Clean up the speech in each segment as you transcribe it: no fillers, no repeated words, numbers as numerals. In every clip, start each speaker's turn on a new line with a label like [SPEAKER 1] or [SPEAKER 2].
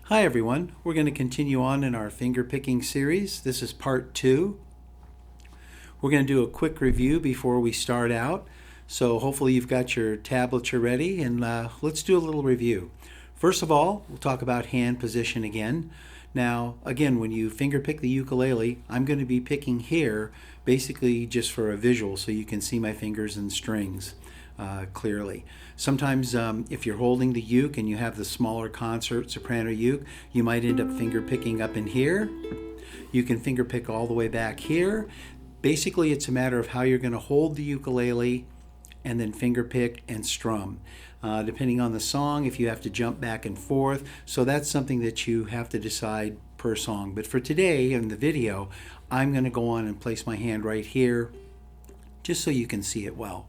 [SPEAKER 1] Hi everyone, we're going to continue on in our finger picking series. This is part 2. We're going to do a quick review before we start out. So hopefully you've got your tablets ready and let's do a little review. First of all, we'll talk about hand position again. Now again, when you finger pick the ukulele, I'm going to be picking here basically just for a visual so you can see my fingers and strings clearly. Sometimes if you're holding the uke and you have the smaller concert soprano uke, you might end up finger picking up in here. You can finger pick all the way back here. Basically it's a matter of how you're going to hold the ukulele and then finger pick and strum. Depending on the song, if you have to jump back and forth, so that's something that you have to decide per song. But for today in the video, I'm going to go on and place my hand right here just so you can see it well.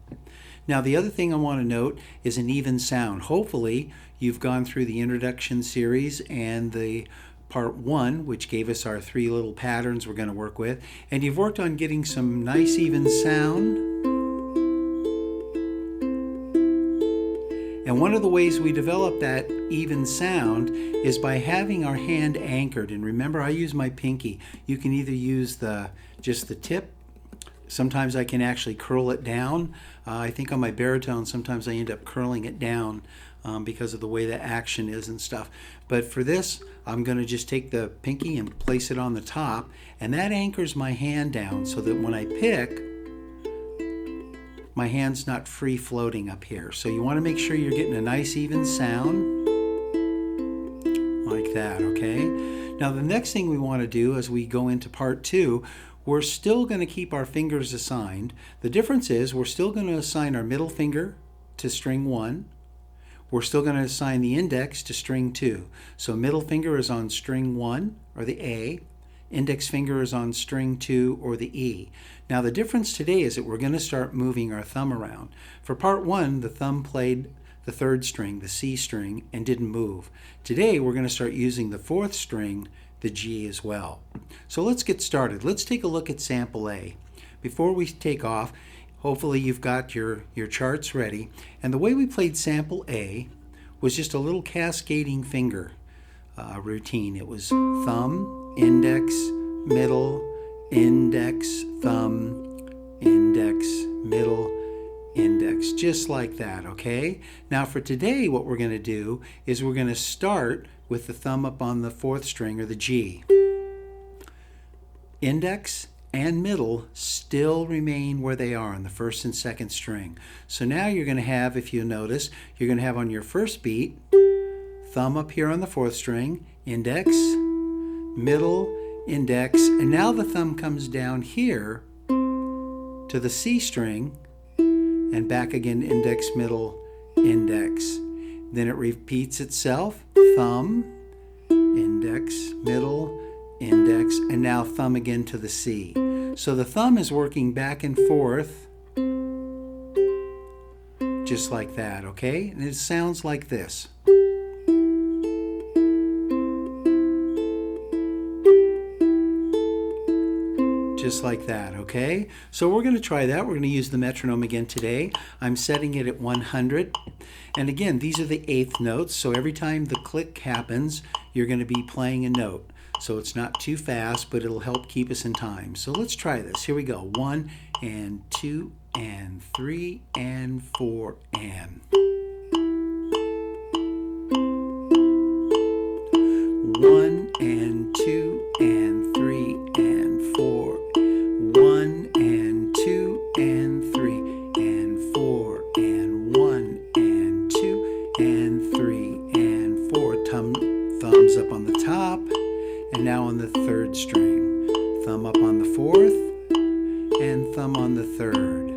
[SPEAKER 1] Now the other thing I want to note is an even sound. Hopefully you've gone through the introduction series and the part 1, which gave us our 3 little patterns we're going to work with, and you've worked on getting some nice even sound. And one of the ways we develop that even sound is by having our hand anchored. And remember, I use my pinky. You can either use just the tip. Sometimes I can actually curl it down. I think on my baritone sometimes I end up curling it down because of the way the action is and stuff. But for this, I'm going to just take the pinky and place it on the top, and that anchors my hand down so that when I pick, my hand's not free floating up here. So you want to make sure you're getting a nice even sound like that, okay? Now the next thing we want to do as we go into part 2, we're still going to keep our fingers assigned. The difference is we're still going to assign our middle finger to string 1. We're still going to assign the index to string 2. So middle finger is on string 1 or the A. Index finger is on string 2 or the E. Now the difference today is that we're going to start moving our thumb around. For part 1, the thumb played the 3rd string, the C string, and didn't move. Today we're going to start using the 4th string, the G as well. So let's get started. Let's take a look at sample A. Before we take off, hopefully you've got your charts ready. And the way we played sample A was just a little cascading finger routine. It was thumb, index, middle, index, thumb, index, middle, index, just like that, okay? Now for today, what we're going to do is we're going to start with the thumb up on the 4th string or the G. Index and middle still remain where they are on the 1st and 2nd string. So now you're going to have, if you notice, you're going to have on your first beat, thumb up here on the 4th string, index, middle, index, and now the thumb comes down here to the C string and back again, index, middle, index. Then it repeats itself, thumb, index, middle, index, and now thumb again to the C. So the thumb is working back and forth just like that, okay? And it sounds like this. Just like that, okay? So we're going to try that. We're going to use the metronome again today. I'm setting it at 100. And again, these are the 8th notes, so every time the click happens, you're going to be playing a note. So it's not too fast, but it'll help keep us in time. So let's try this. Here we go. 1 and 2 and 3 and 4 and. 1 and 2 and 3 and 4. 1 and 2 and 3 and 4 and 1 and 2 and 3 and 4. Thumbs up on the top, and now on the 3rd string. Thumb up on the 4th and thumb on the 3rd.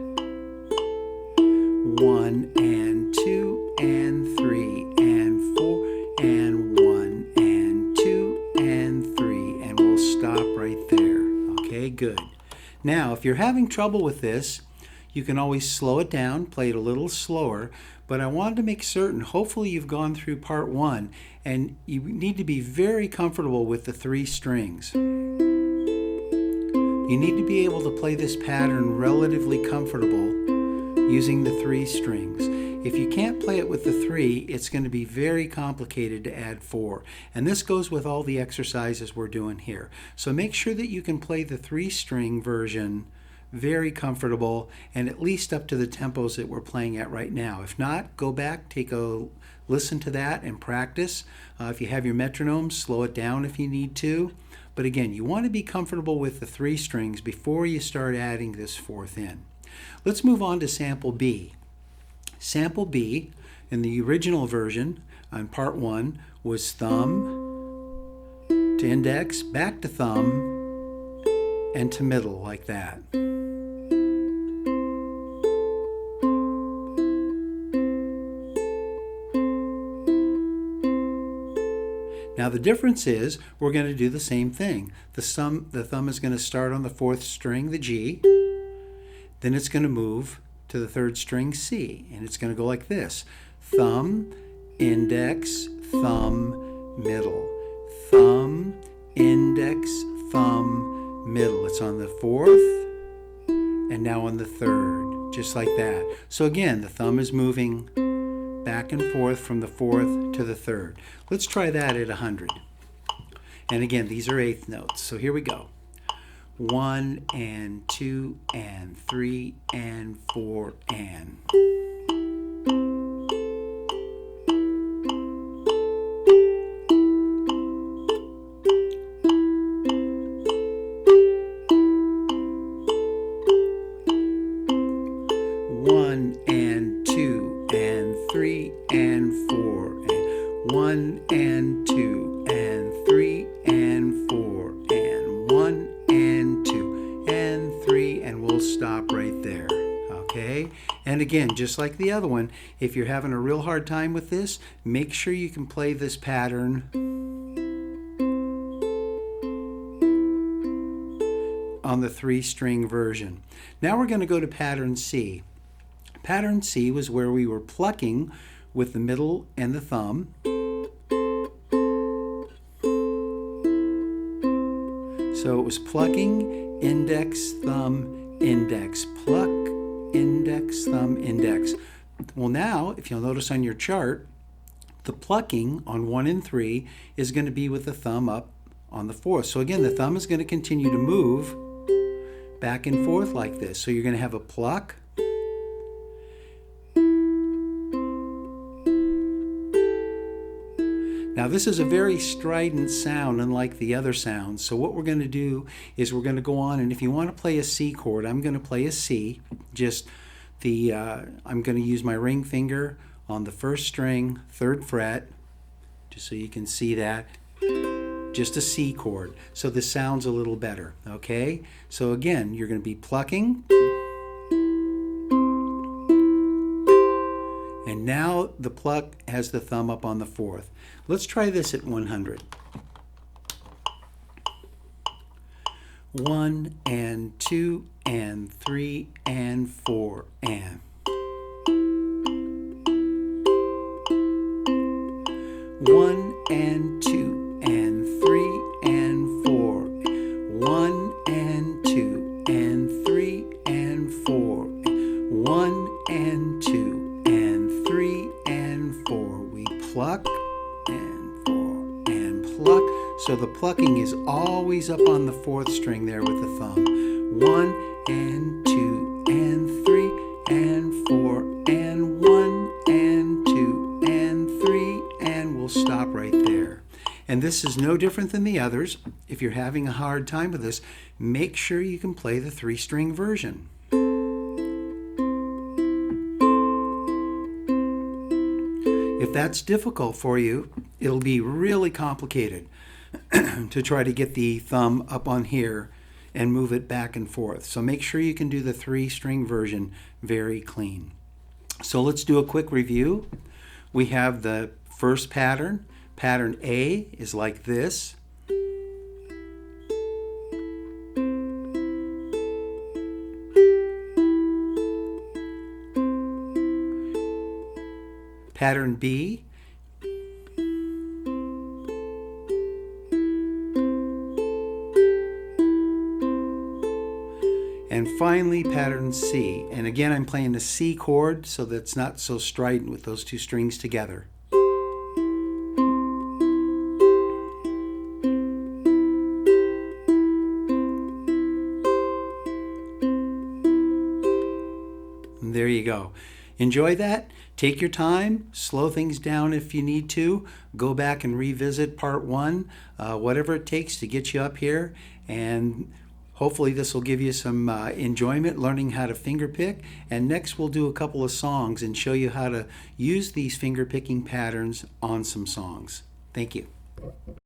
[SPEAKER 1] 1 and 2 and 3 and 4 and 1 and 2 and 3, and we'll stop right there. Okay, good. Now, if you're having trouble with this, you can always slow it down, play it a little slower, but I wanted to make certain, hopefully you've gone through part 1, and you need to be very comfortable with the 3 strings. You need to be able to play this pattern relatively comfortable using the 3 strings. If you can't play it with the 3, it's going to be very complicated to add 4. And this goes with all the exercises we're doing here. So make sure that you can play the 3-string version very comfortable and at least up to the tempos that we're playing at right now. If not, go back, take a listen to that and practice. If you have your metronome, slow it down if you need to. But again, you want to be comfortable with the 3 strings before you start adding this 4th in. Let's move on to sample B. Sample B in the original version on part 1 was thumb to index, back to thumb, and to middle like that. Now the difference is we're going to do the same thing. The thumb is going to start on the 4th string, the G, then it's going to move to the 3rd string, C, and it's going to go like this. Thumb, index, thumb, middle. Thumb, index, thumb, middle. It's on the 4th and now on the 3rd, just like that. So again, the thumb is moving back and forth from the 4th to the 3rd. Let's try that at 100. And again, these are 8th notes. So here we go. 1 and 2 and 3 and 4 and. One and 2 and 3 and 4 and 1 and 2 and 3 and 4 and 1 and 2 and 3, and we'll stop right there. Okay? And again, just like the other one, if you're having a real hard time with this, make sure you can play this pattern on the 3-string version. Now we're going to go to pattern C. Pattern C was where we were plucking with the middle and the thumb. So it was plucking, index, thumb, index, pluck, index, thumb, index. Well now, if you'll notice on your chart, the plucking on 1 and 3 is going to be with the thumb up on the 4th. So again, the thumb is going to continue to move back and forth like this. So you're going to have a pluck, now this is a very strident sound unlike the other sounds. So what we're going to do is we're going to go on, and if you want to play a C chord, I'm going to play a C. Just the I'm going to use my ring finger on the 1st string, 3rd fret, just so you can see that. Just a C chord. So this sounds a little better, okay? So again, you're going to be plucking. And now the pluck has the thumb up on the 4th. Let's try this at 100. 1 and 2 and 3 and 4 and. 1 and 2 and 3 and 4. 1 and 2 and 3 and 4. 1 and 2 and 3 and 4. We pluck and 4 and pluck. So the plucking is always up on the 4th string there with the thumb. 1 and 2 and 3 and 4 and 1 and 2 and 3, and we'll stop right there. And this is no different than the others. If you're having a hard time with this, make sure you can play the 3-string version. If that's difficult for you, it'll be really complicated to try to get the thumb up on here and move it back and forth. So make sure you can do the 3-string version very clean. So let's do a quick review. We have the first pattern. Pattern A is like this. Pattern B . And And finally, pattern C. And again, I'm playing the C chord so that's not so strident with those two strings together. And there you go. Enjoy that. Take your time. Slow things down if you need to. Go back and revisit part 1, whatever it takes to get you up here. And hopefully this will give you some enjoyment learning how to finger pick. And next we'll do a couple of songs and show you how to use these finger picking patterns on some songs. Thank you.